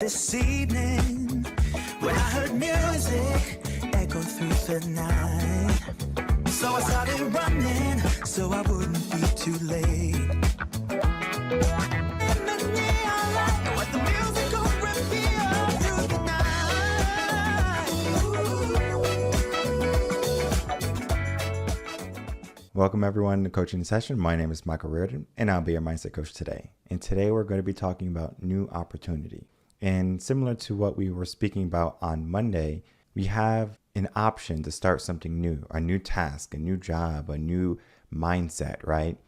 This evening, when I heard music echo through the night, so I started running so I wouldn't be too late. And the neon light with the musical reveal through the night. Welcome everyone to Coaching Session. My name is Michael Rearden and I'll be your mindset coach today. And today we're going to be talking about new opportunity. And similar to what we were speaking about on Monday, we have an option to start something new, a new task, a new job, a new mindset, right?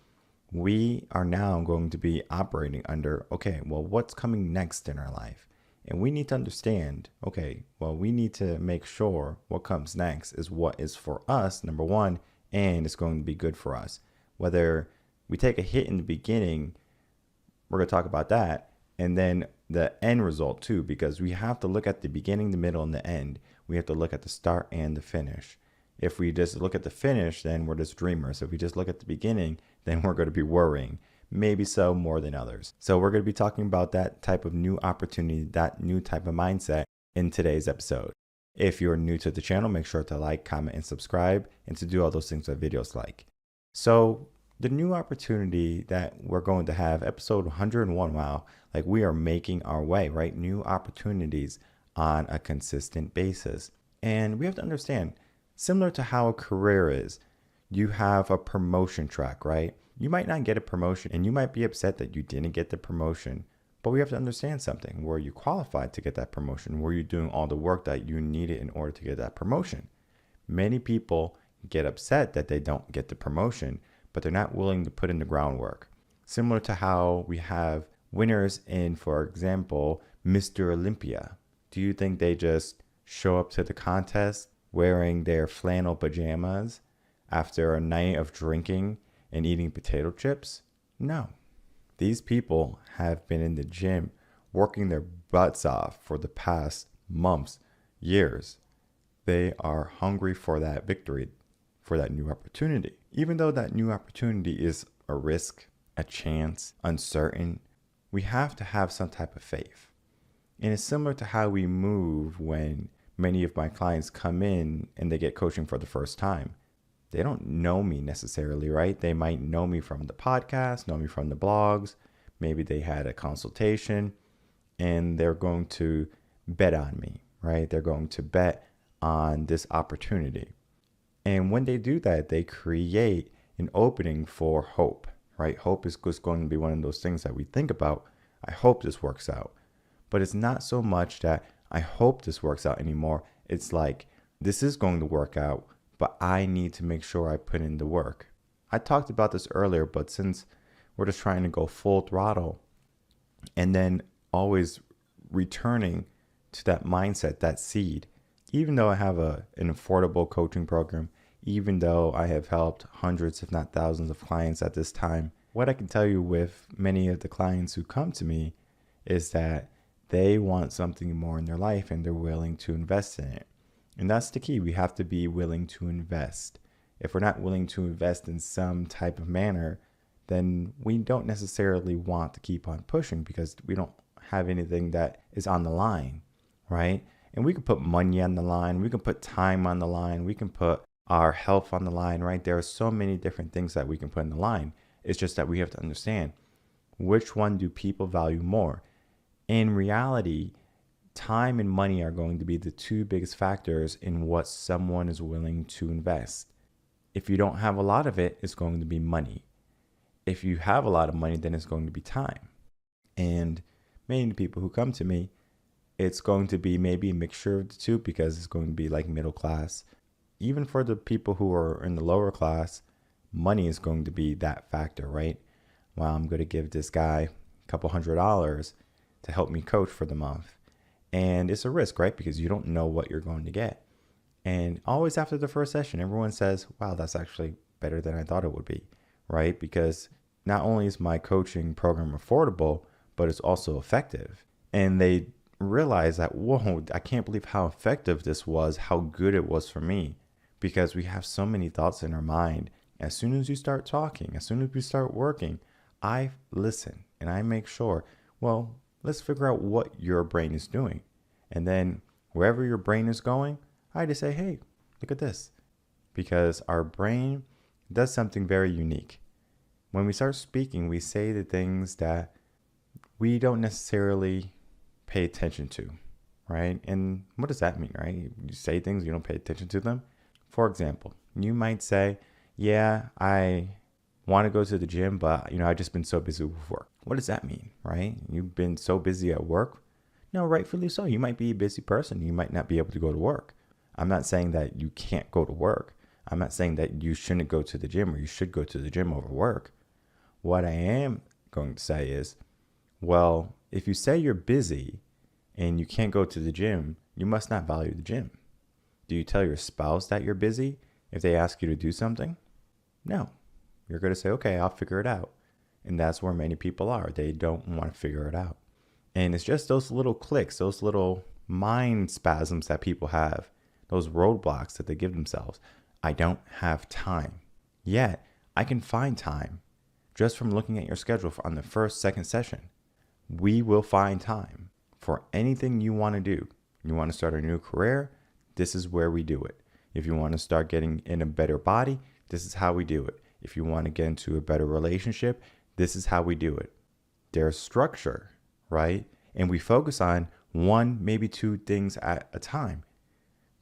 We are now going to be operating under, okay, well, what's coming next in our life? And we need to understand, okay, well, we need to make sure what comes next is what is for us, number one, and it's going to be good for us. Whether we take a hit in the beginning, we're going to talk about that. And then the end result too, because we have to look at the beginning, the middle, and the end. We have to look at the start and the finish. If we just look at the finish, then we're just dreamers. If we just look at the beginning, then we're going to be worrying. Maybe so more than others. So we're going to be talking about that type of new opportunity, that new type of mindset in today's episode. If you're new to the channel, make sure to like, comment, and subscribe, and to do all those things that videos like. So the new opportunity that we're going to have, episode 101, wow, like we are making our way, right? New opportunities on a consistent basis. And we have to understand, similar to how a career is, you have a promotion track, right? You might not get a promotion and you might be upset that you didn't get the promotion, but we have to understand something. Were you qualified to get that promotion? Were you doing all the work that you needed in order to get that promotion? Many people get upset that they don't get the promotion, but they're not willing to put in the groundwork. Similar to how we have winners in, for example, Mr. Olympia. Do you think they just show up to the contest wearing their flannel pajamas after a night of drinking and eating potato chips? No. These people have been in the gym working their butts off for the past months, years. They are hungry for that victory, for that new opportunity. Even though that new opportunity is a risk, a chance, uncertain, we have to have some type of faith. And it's similar to how we move when many of my clients come in and they get coaching for the first time. They don't know me necessarily, right? They might know me from the podcast, know me from the blogs. Maybe they had a consultation and they're going to bet on me, right? They're going to bet on this opportunity. And when they do that, they create an opening for hope, right? Hope is just going to be one of those things that we think about. I hope this works out. But it's not so much that I hope this works out anymore. It's like, this is going to work out, but I need to make sure I put in the work. I talked about this earlier, but since we're just trying to go full throttle and then always returning to that mindset, that seed, even though I have an affordable coaching program, even though I have helped hundreds, if not thousands of clients at this time, what I can tell you with many of the clients who come to me is that they want something more in their life and they're willing to invest in it. And that's the key. We have to be willing to invest. If we're not willing to invest in some type of manner, then we don't necessarily want to keep on pushing because we don't have anything that is on the line, right? And we can put money on the line. We can put time on the line. We can put our health on the line, right? There are so many different things that we can put in the line. It's just that we have to understand, which one do people value more? In reality, time and money are going to be the two biggest factors in what someone is willing to invest. If you don't have a lot of it, it's going to be money. If you have a lot of money, then it's going to be time. And many people who come to me, it's going to be maybe a mixture of the two because it's going to be like middle class. Even for the people who are in the lower class, money is going to be that factor, right? Well, I'm going to give this guy a couple $100 to help me coach for the month. And it's a risk, right? Because you don't know what you're going to get. And always after the first session, everyone says, wow, that's actually better than I thought it would be, right? Because not only is my coaching program affordable, but it's also effective. And they realize that, whoa, I can't believe how effective this was, how good it was for me. Because we have so many thoughts in our mind. As soon as you start talking, as soon as we start working, I listen and I make sure, well, Let's figure out what your brain is doing. And then wherever your brain is going, I just say, hey, look at this. Because our brain does something very unique. When we start speaking, we say the things that we don't necessarily pay attention to, right? And what does that mean, right? You say things, you don't pay attention to them. For example, you might say, yeah, I want to go to the gym, but I've just been so busy with work. What does that mean, right? You've been so busy at work? No, rightfully so. You might be a busy person. You might not be able to go to work. I'm not saying that you can't go to work. I'm not saying that you shouldn't go to the gym or you should go to the gym over work. What I am going to say is, well, if you say you're busy and you can't go to the gym, you must not value the gym. Do you tell your spouse that you're busy if they ask you to do something? No. You're going to say, okay, I'll figure it out. And that's where many people are. They don't want to figure it out. And it's just those little clicks, those little mind spasms that people have, those roadblocks that they give themselves. I don't have time. Yet, I can find time just from looking at your schedule on the first, second session. We will find time for anything you want to do. You want to start a new career? This is where we do it. If you want to start getting in a better body, this is how we do it. If you want to get into a better relationship, this is how we do it. There's structure, right? And we focus on one, maybe two things at a time.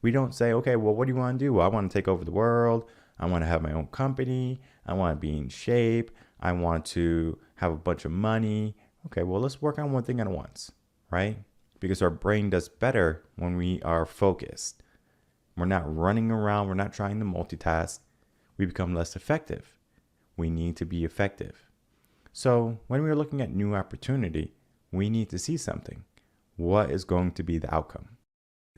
We don't say, okay, well, what do you want to do? Well, I want to take over the world. I want to have my own company. I want to be in shape. I want to have a bunch of money. Okay, well, let's work on one thing at once, right? Because our brain does better when we are focused. We're not running around. We're not trying to multitask. We become less effective. We need to be effective. So when we're looking at new opportunity, we need to see something. What is going to be the outcome?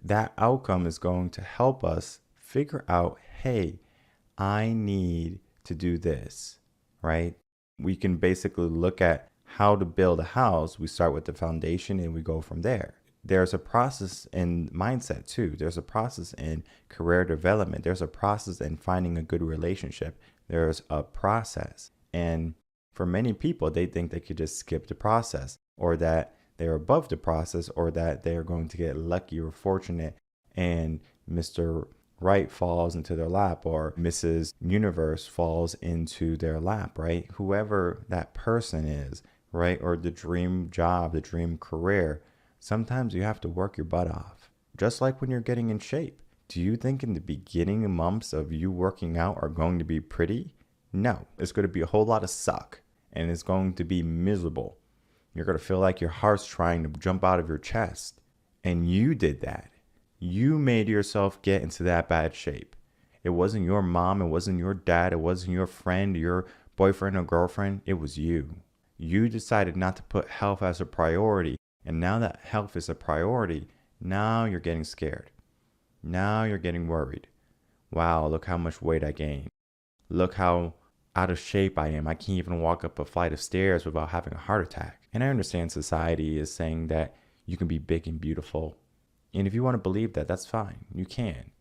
That outcome is going to help us figure out, hey, I need to do this, right? We can basically look at how to build a house. We start with the foundation and we go from there. There's a process in mindset too. There's a process in career development. There's a process in finding a good relationship. There's a process. And for many people, they think they could just skip the process, or that they're above the process, or that they're going to get lucky or fortunate and Mr. Right falls into their lap, or Mrs. Universe falls into their lap, right? Whoever that person is, right? Or the dream job, the dream career. Sometimes you have to work your butt off. Just like when you're getting in shape. Do you think in the beginning months of you working out are going to be pretty? No, it's going to be a whole lot of suck, and it's going to be miserable. You're going to feel like your heart's trying to jump out of your chest. And you did that. You made yourself get into that bad shape. It wasn't your mom. It wasn't your dad. It wasn't your friend, your boyfriend or girlfriend. It was you. You decided not to put health as a priority. And now that health is a priority, now you're getting scared. Now you're getting worried. Wow, look how much weight I gained. Look how out of shape I am. I can't even walk up a flight of stairs without having a heart attack. And I understand society is saying that you can be big and beautiful. And if you want to believe that, that's fine. You can.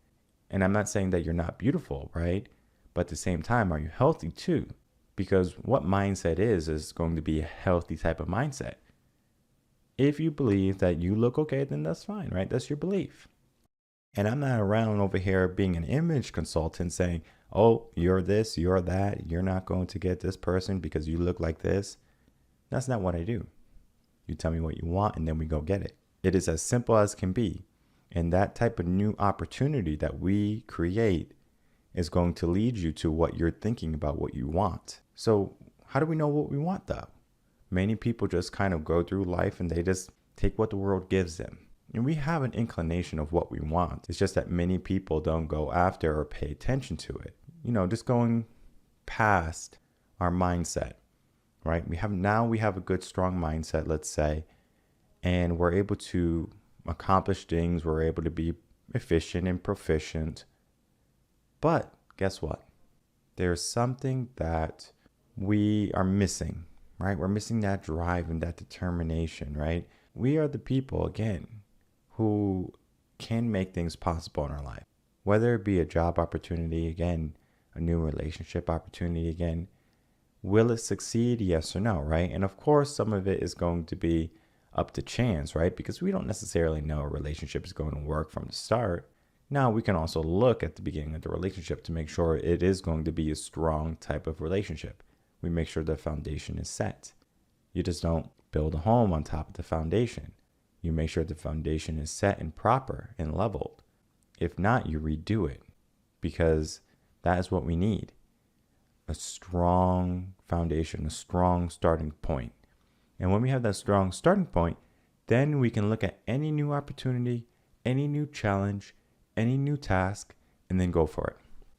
And I'm not saying that you're not beautiful, right? But at the same time, are you healthy too? Because what mindset is going to be a healthy type of mindset. If you believe that you look okay, then that's fine, right? That's your belief. And I'm not around over here being an image consultant saying, oh, you're this, you're that. You're not going to get this person because you look like this. That's not what I do. You tell me what you want and then we go get it. It is as simple as can be. And that type of new opportunity that we create is going to lead you to what you're thinking about, what you want. So how do we know what we want though? Many people just kind of go through life and they just take what the world gives them. And we have an inclination of what we want. It's just that many people don't go after or pay attention to it. Just going past our mindset, right? We have a good, strong mindset, let's say, and we're able to accomplish things. We're able to be efficient and proficient. But guess what? There's something that we are missing, right? We're missing that drive and that determination, right? We are the people, again, who can make things possible in our life. Whether it be a job opportunity, again, a new relationship opportunity, again, will it succeed? Yes or no, right? And of course, some of it is going to be up to chance, right? Because we don't necessarily know a relationship is going to work from the start. Now, we can also look at the beginning of the relationship to make sure it is going to be a strong type of relationship. We make sure the foundation is set. You just don't build a home on top of the foundation. You make sure the foundation is set and proper and leveled. If not, you redo it, because that is what we need. A strong foundation, a strong starting point. And when we have that strong starting point, then we can look at any new opportunity, any new challenge, any new task, and then go for it.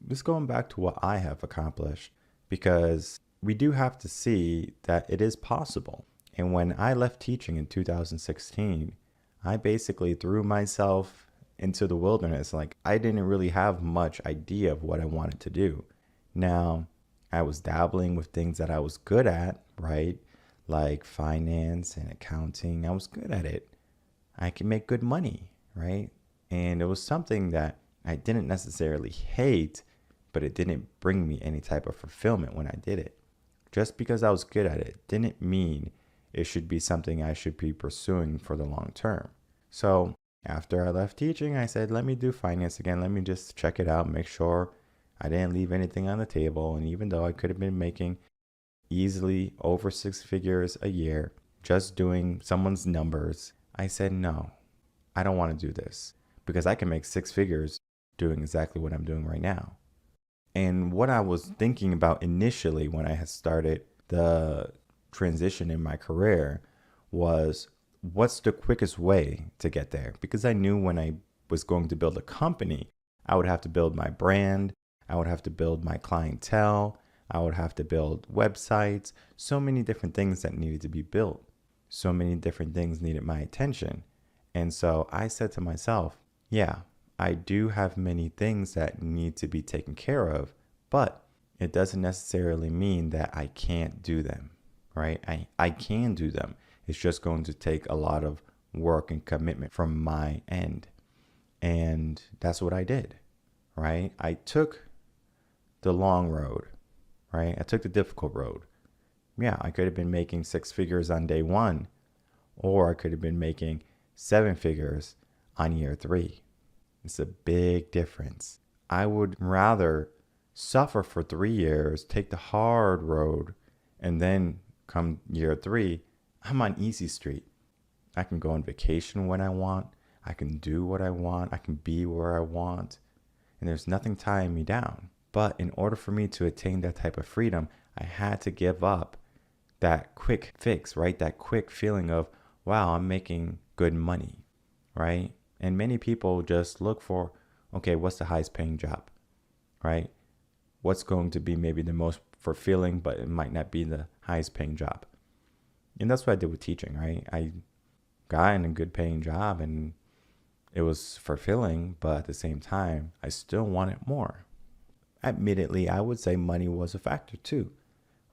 Just going back to what I have accomplished, because we do have to see that it is possible. And when I left teaching in 2016, I basically threw myself into the wilderness. Like, I didn't really have much idea of what I wanted to do. Now, I was dabbling with things that I was good at, right? Like finance and accounting. I was good at it. I could make good money, right? And it was something that I didn't necessarily hate, but it didn't bring me any type of fulfillment when I did it. Just because I was good at it didn't mean it should be something I should be pursuing for the long term. So after I left teaching, I said, let me do finance again. Let me just check it out, make sure I didn't leave anything on the table. And even though I could have been making easily over 6 figures a year, just doing someone's numbers, I said, no, I don't want to do this, because I can make 6 figures doing exactly what I'm doing right now. And what I was thinking about initially when I had started the transition in my career was, what's the quickest way to get there? Because I knew when I was going to build a company, I would have to build my brand, I would have to build my clientele, I would have to build websites, so many different things that needed to be built. So many different things needed my attention. And so I said to myself, yeah, I do have many things that need to be taken care of, but it doesn't necessarily mean that I can't do them, right? I can do them. It's just going to take a lot of work and commitment from my end. And that's what I did, right? I took the long road, right? I took the difficult road. Yeah, I could have been making 6 figures on day 1, or I could have been making 7 figures on year 3. It's a big difference. I would rather suffer for 3 years, take the hard road, and then come year 3, I'm on easy street. I can go on vacation when I want. I can do what I want. I can be where I want. And there's nothing tying me down. But in order for me to attain that type of freedom, I had to give up that quick fix, right? That quick feeling of, wow, I'm making good money, right? And many people just look for, okay, what's the highest paying job, right? What's going to be maybe the most fulfilling, but it might not be the highest paying job. And that's what I did with teaching, right? I got in a good paying job and it was fulfilling, but at the same time, I still wanted more. Admittedly, I would say money was a factor too,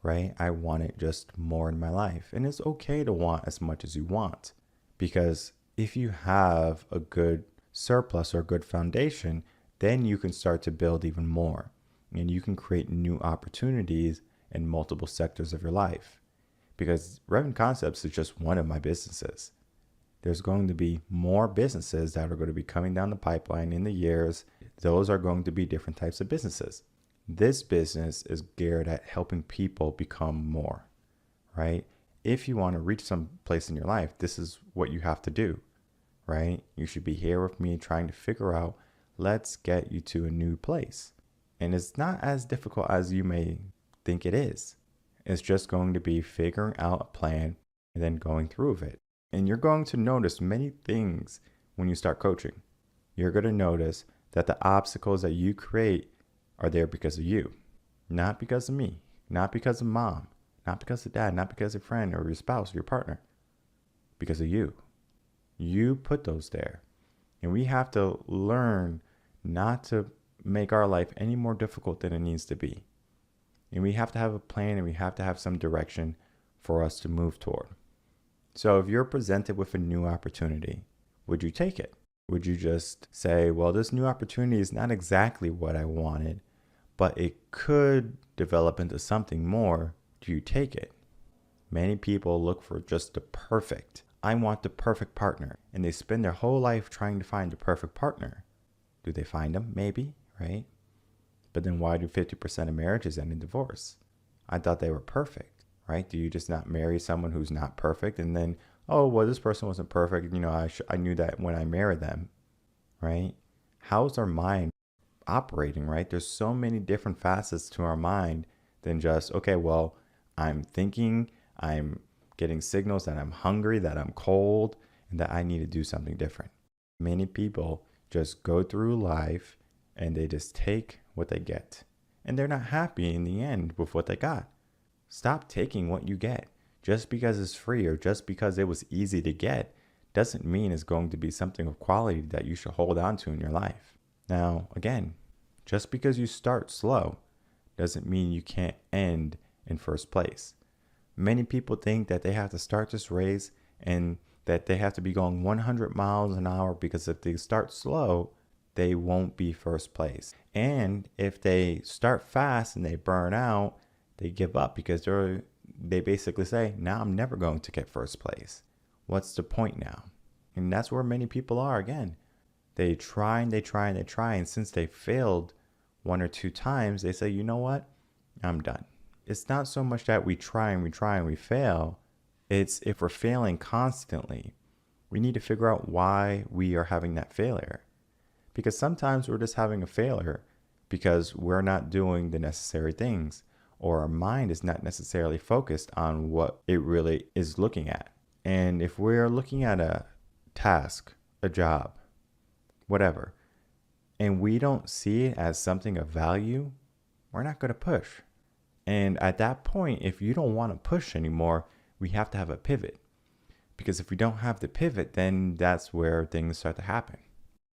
right? I wanted just more in my life. And it's okay to want as much as you want, because if you have a good surplus or a good foundation, then you can start to build even more, and you can create new opportunities in multiple sectors of your life. Because Revan Concepts is just one of my businesses. There's going to be more businesses that are going to be coming down the pipeline in the years. Those are going to be different types of businesses. This business is geared at helping people become more, right? If you want to reach some place in your life, this is what you have to do, right? You should be here with me trying to figure out, let's get you to a new place. And it's not as difficult as you may think it is. It's just going to be figuring out a plan and then going through with it. And you're going to notice many things when you start coaching. You're going to notice that the obstacles that you create are there because of you, not because of me, not because of mom, not because of dad, not because of friend or your spouse or your partner, because of you. You put those there. And we have to learn not to make our life any more difficult than it needs to be. And we have to have a plan, and we have to have some direction for us to move toward. So if you're presented with a new opportunity, would you take it? Would you just say, well, this new opportunity is not exactly what I wanted, but it could develop into something more? Do you take it? Many people look for just the perfect I want the perfect partner. And they spend their whole life trying to find the perfect partner. Do they find them? Maybe, right? But then why do 50% of marriages end in divorce? I thought they were perfect, right? Do you just not marry someone who's not perfect and then, oh, well, this person wasn't perfect. I knew that when I married them, right? How's our mind operating, right? There's so many different facets to our mind than just, okay, well, I'm thinking, I'm getting signals that I'm hungry, that I'm cold, and that I need to do something different. Many people just go through life and they just take what they get. And they're not happy in the end with what they got. Stop taking what you get. Just because it's free or just because it was easy to get doesn't mean it's going to be something of quality that you should hold on to in your life. Now, again, just because you start slow doesn't mean you can't end in first place. Many people think that they have to start this race and that they have to be going 100 miles an hour because if they start slow, they won't be first place. And if they start fast and they burn out, they give up because they basically say, now I'm never going to get first place. What's the point now? And that's where many people are again. They try and they try and they try. And since they failed 1 or 2 times, they say, you know what? I'm done. It's not so much that we try and we try and we fail. It's if we're failing constantly, we need to figure out why we are having that failure. Because sometimes we're just having a failure because we're not doing the necessary things, or our mind is not necessarily focused on what it really is looking at. And if we're looking at a task, a job, whatever, and we don't see it as something of value, we're not going to push. And at that point, if you don't want to push anymore, we have to have a pivot. Because if we don't have the pivot, then that's where things start to happen.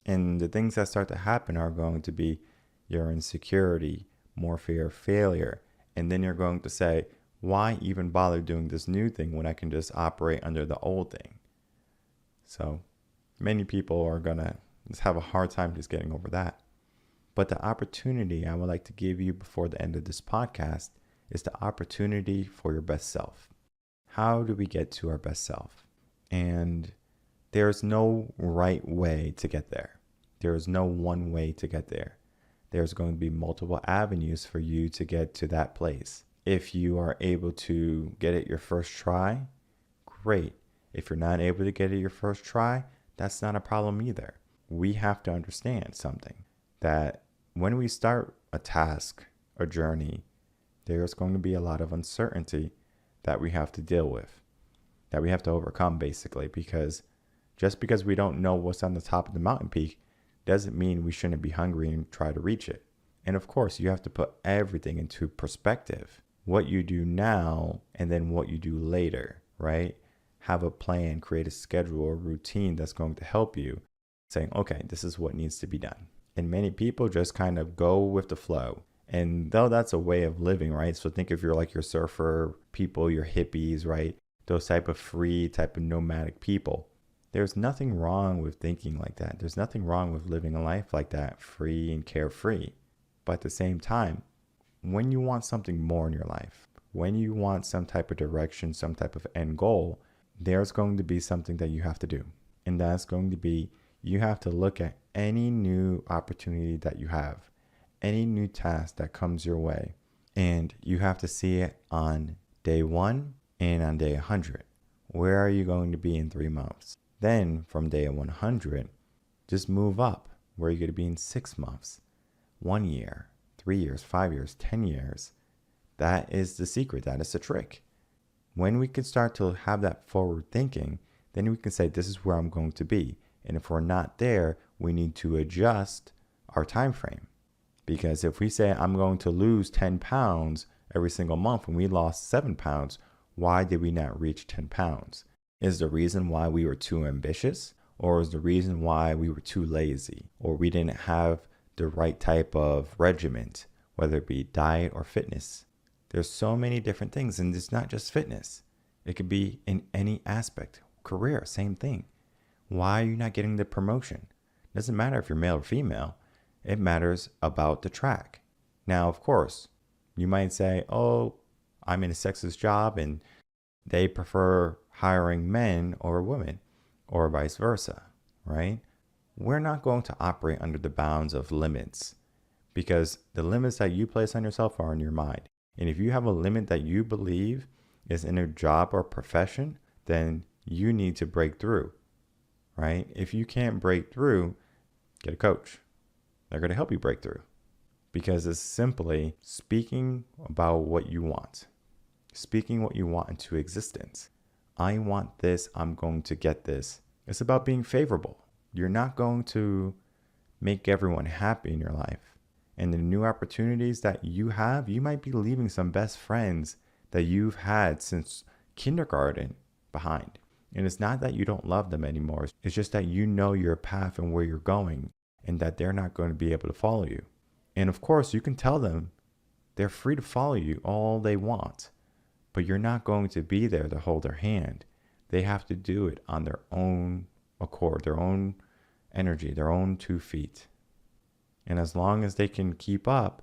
And the things that start to happen are going to be your insecurity, more fear of failure. And then you're going to say, why even bother doing this new thing when I can just operate under the old thing? So many people are going to just have a hard time just getting over that. But the opportunity I would like to give you before the end of this podcast is the opportunity for your best self. How do we get to our best self? And there's no right way to get there. There is no one way to get there. There's going to be multiple avenues for you to get to that place. If you are able to get it your first try, great. If you're not able to get it your first try, that's not a problem either. We have to understand something, that when we start a task, a journey, there's going to be a lot of uncertainty that we have to deal with, that we have to overcome basically, because just because we don't know what's on the top of the mountain peak doesn't mean we shouldn't be hungry and try to reach it. And of course, you have to put everything into perspective. What you do now and then what you do later, right? Have a plan, create a schedule or routine that's going to help you, saying, okay, this is what needs to be done. And many people just kind of go with the flow. And though that's a way of living, right? So think if you're like your surfer people, your hippies, right? Those type of free, type of nomadic people. There's nothing wrong with thinking like that. There's nothing wrong with living a life like that, free and carefree. But at the same time, when you want something more in your life, when you want some type of direction, some type of end goal, there's going to be something that you have to do. And that's going to be, you have to look at any new opportunity that you have, any new task that comes your way. And you have to see it on day 1 and on day 100. Where are you going to be in 3 months? Then from day 100, just move up. Where are you going to be in 6 months, 1 year, 3 years, 5 years, 10 years? That is the secret. That is the trick. When we can start to have that forward thinking, then we can say, this is where I'm going to be. And if we're not there, we need to adjust our time frame. Because if we say I'm going to lose 10 pounds every single month and we lost 7 pounds, why did we not reach 10 pounds? Is the reason why we were too ambitious? Or is the reason why we were too lazy? Or we didn't have the right type of regimen, whether it be diet or fitness? There's so many different things, and it's not just fitness. It could be in any aspect. Career, same thing. Why are you not getting the promotion? It doesn't matter if you're male or female. It matters about the track. Now, of course, you might say, oh, I'm in a sexist job and they prefer hiring men over women or vice versa, right? We're not going to operate under the bounds of limits because the limits that you place on yourself are in your mind. And if you have a limit that you believe is in a job or profession, then you need to break through, right? If you can't break through, get a coach. They're going to help you break through because it's simply speaking about what you want, speaking what you want into existence. I want this. I'm going to get this. It's about being favorable. You're not going to make everyone happy in your life. And the new opportunities that you have, you might be leaving some best friends that you've had since kindergarten behind. And it's not that you don't love them anymore. It's just that you know your path and where you're going and that they're not going to be able to follow you. And of course, you can tell them they're free to follow you all they want, but you're not going to be there to hold their hand. They have to do it on their own accord, their own energy, their own 2 feet. And as long as they can keep up,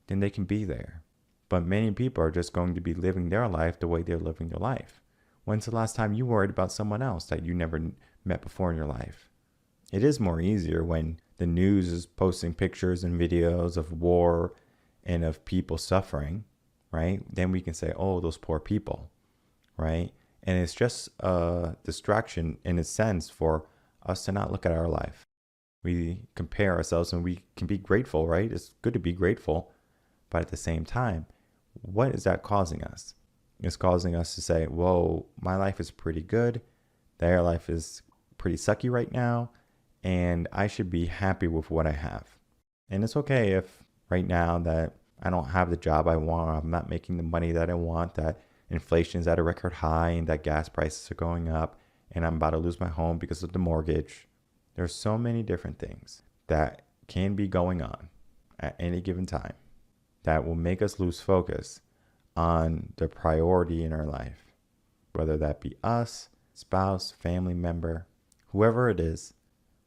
then they can be there. But many people are just going to be living their life the way they're living their life. When's the last time you worried about someone else that you never met before in your life? It is more easier when the news is posting pictures and videos of war and of people suffering, right? Then we can say, oh, those poor people, right? And it's just a distraction in a sense for us to not look at our life. We compare ourselves and we can be grateful, right? It's good to be grateful. But at the same time, what is that causing us? It's causing us to say, whoa, my life is pretty good. Their life is pretty sucky right now. And I should be happy with what I have. And it's okay if right now that I don't have the job I want, I'm not making the money that I want, that inflation's at a record high and that gas prices are going up and I'm about to lose my home because of the mortgage. There's so many different things that can be going on at any given time that will make us lose focus on the priority in our life, whether that be us, spouse, family member, whoever it is.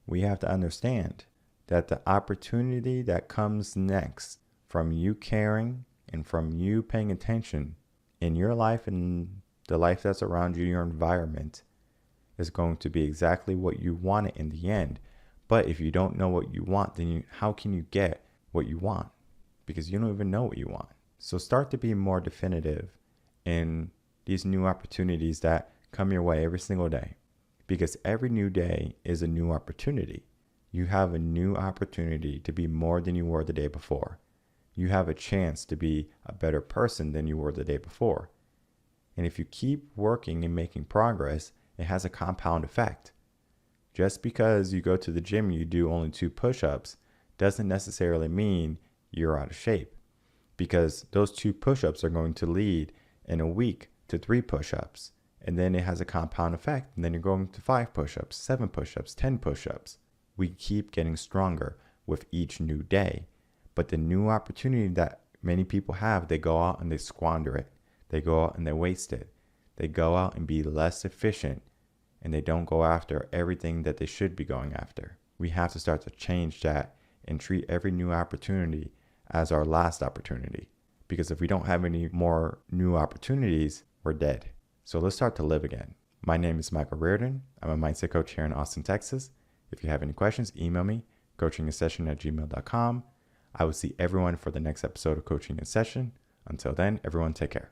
We have to understand that the opportunity that comes next from you caring and from you paying attention in your life and the life that's around you, your environment, is going to be exactly what you want it in the end. But if you don't know what you want, then how can you get what you want? Because you don't even know what you want. So start to be more definitive in these new opportunities that come your way every single day. Because every new day is a new opportunity. You have a new opportunity to be more than you were the day before. You have a chance to be a better person than you were the day before. And if you keep working and making progress, it has a compound effect. Just because you go to the gym and you do only 2 push-ups doesn't necessarily mean you're out of shape. Because those 2 push-ups are going to lead in a week to 3 push-ups. And then it has a compound effect. And then you're going to 5 push-ups, 7 push-ups, 10 push-ups. We keep getting stronger with each new day. But the new opportunity that many people have, they go out and they squander it. They go out and they waste it. They go out and be less efficient. And they don't go after everything that they should be going after. We have to start to change that and treat every new opportunity as our last opportunity. Because if we don't have any more new opportunities, we're dead. So let's start to live again. My name is Michael Rearden. I'm a mindset coach here in Austin, Texas. If you have any questions, email me, coachinginsession@gmail.com. I will see everyone for the next episode of Coaching in Session. Until then, everyone take care.